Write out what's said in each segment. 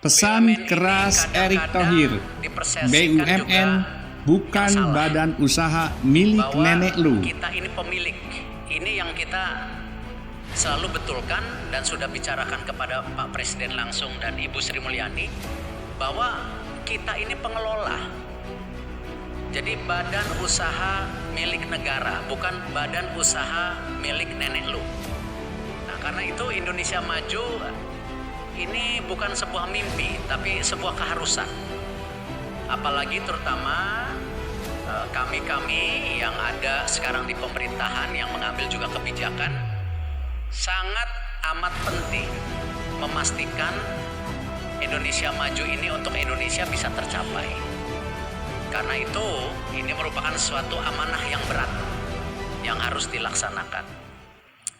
Pesan keras Erick Thohir, BUMN bukan badan usaha milik nenek lu. Kita ini pemilik, ini yang kita selalu betulkan dan sudah bicarakan kepada Pak Presiden langsung dan Ibu Sri Mulyani bahwa kita ini pengelola. Jadi badan usaha milik negara, bukan badan usaha milik nenek lu. Nah, karena itu Indonesia Maju ini bukan sebuah mimpi, tapi sebuah keharusan. Apalagi terutama kami-kami yang ada sekarang di pemerintahan yang mengambil juga kebijakan, sangat amat penting memastikan Indonesia Maju ini untuk Indonesia bisa tercapai. Karena itu ini merupakan suatu amanah yang berat yang harus dilaksanakan.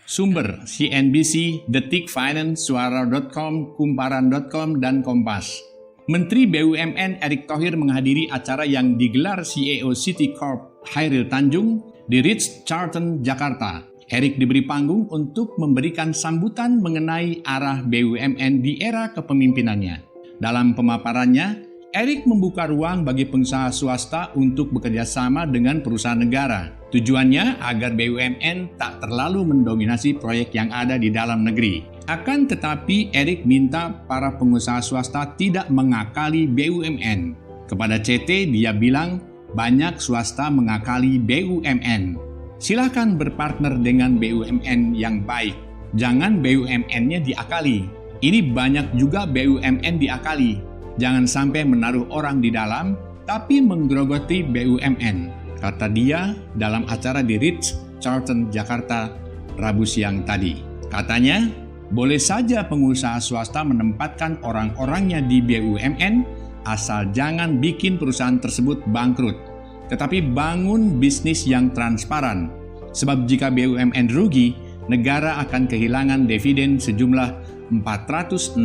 Sumber CNBC, Detik Finance, Suara.com, Kumparan.com, dan Kompas. Menteri BUMN Erick Thohir menghadiri acara yang digelar CEO City Corp Chairil Tanjung di Ritz-Carlton, Jakarta. Erick diberi panggung untuk memberikan sambutan mengenai arah BUMN di era kepemimpinannya. Dalam pemaparannya, Erick membuka ruang bagi pengusaha swasta untuk bekerja sama dengan perusahaan negara. Tujuannya agar BUMN tak terlalu mendominasi proyek yang ada di dalam negeri. Akan tetapi, Erick minta para pengusaha swasta tidak mengakali BUMN. Kepada CT, dia bilang banyak swasta mengakali BUMN. Silakan berpartner dengan BUMN yang baik. Jangan BUMN-nya diakali. Ini banyak juga BUMN diakali. Jangan sampai menaruh orang di dalam, tapi menggerogoti BUMN, kata dia dalam acara di Ritz-Carlton, Jakarta, Rabu siang tadi. Katanya, boleh saja pengusaha swasta menempatkan orang-orangnya di BUMN, asal jangan bikin perusahaan tersebut bangkrut, tetapi bangun bisnis yang transparan. Sebab jika BUMN rugi, negara akan kehilangan dividen sejumlah 467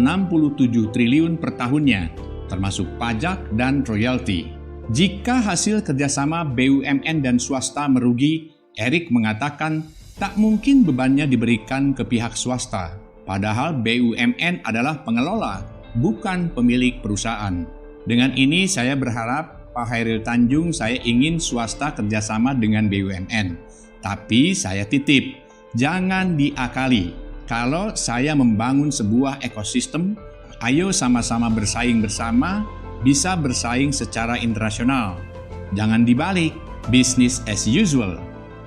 triliun per tahunnya, termasuk pajak dan royalti. Jika hasil kerjasama BUMN dan swasta merugi, Erick mengatakan tak mungkin bebannya diberikan ke pihak swasta. Padahal BUMN adalah pengelola, bukan pemilik perusahaan. Dengan ini saya berharap Pak Chairil Tanjung, saya ingin swasta kerjasama dengan BUMN. Tapi saya titip, jangan diakali. Kalau saya membangun sebuah ekosistem, ayo sama-sama bersaing bersama, bisa bersaing secara internasional. Jangan dibalik, business as usual.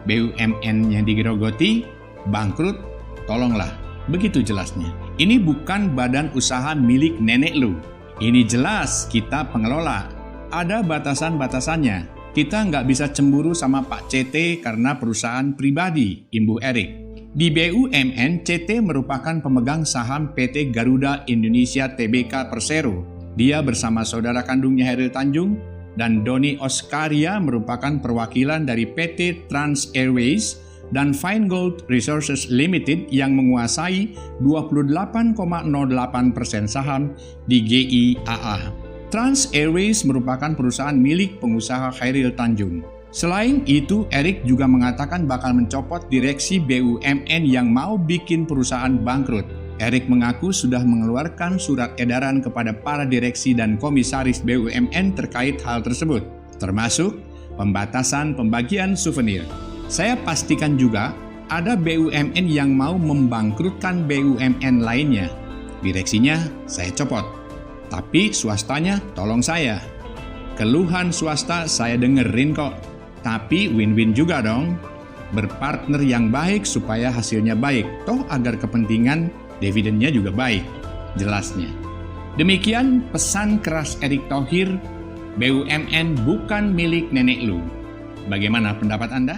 BUMN yang digerogoti, bangkrut, tolonglah. Begitu jelasnya. Ini bukan badan usaha milik nenek lu. Ini jelas kita pengelola. Ada batasan-batasannya. Kita nggak bisa cemburu sama Pak CT karena perusahaan pribadi, imbuh Erick. Di BUMN, CT merupakan pemegang saham PT Garuda Indonesia Tbk Persero. Dia bersama saudara kandungnya Chairil Tanjung dan Doni Oskaria merupakan perwakilan dari PT Trans Airways dan Feingold Resources Limited yang menguasai 28,08% saham di GIAA. Trans Airways merupakan perusahaan milik pengusaha Chairil Tanjung. Selain itu, Erick juga mengatakan bakal mencopot direksi BUMN yang mau bikin perusahaan bangkrut. Erick mengaku sudah mengeluarkan surat edaran kepada para direksi dan komisaris BUMN terkait hal tersebut, termasuk pembatasan pembagian souvenir. Saya pastikan juga ada BUMN yang mau membangkrutkan BUMN lainnya. Direksinya saya copot, tapi swastanya tolong saya. Keluhan swasta saya dengerin kok. Tapi win-win juga dong, berpartner yang baik supaya hasilnya baik, toh agar kepentingan dividennya juga baik, jelasnya. Demikian pesan keras Erick Thohir, BUMN bukan milik nenek lu. Bagaimana pendapat Anda?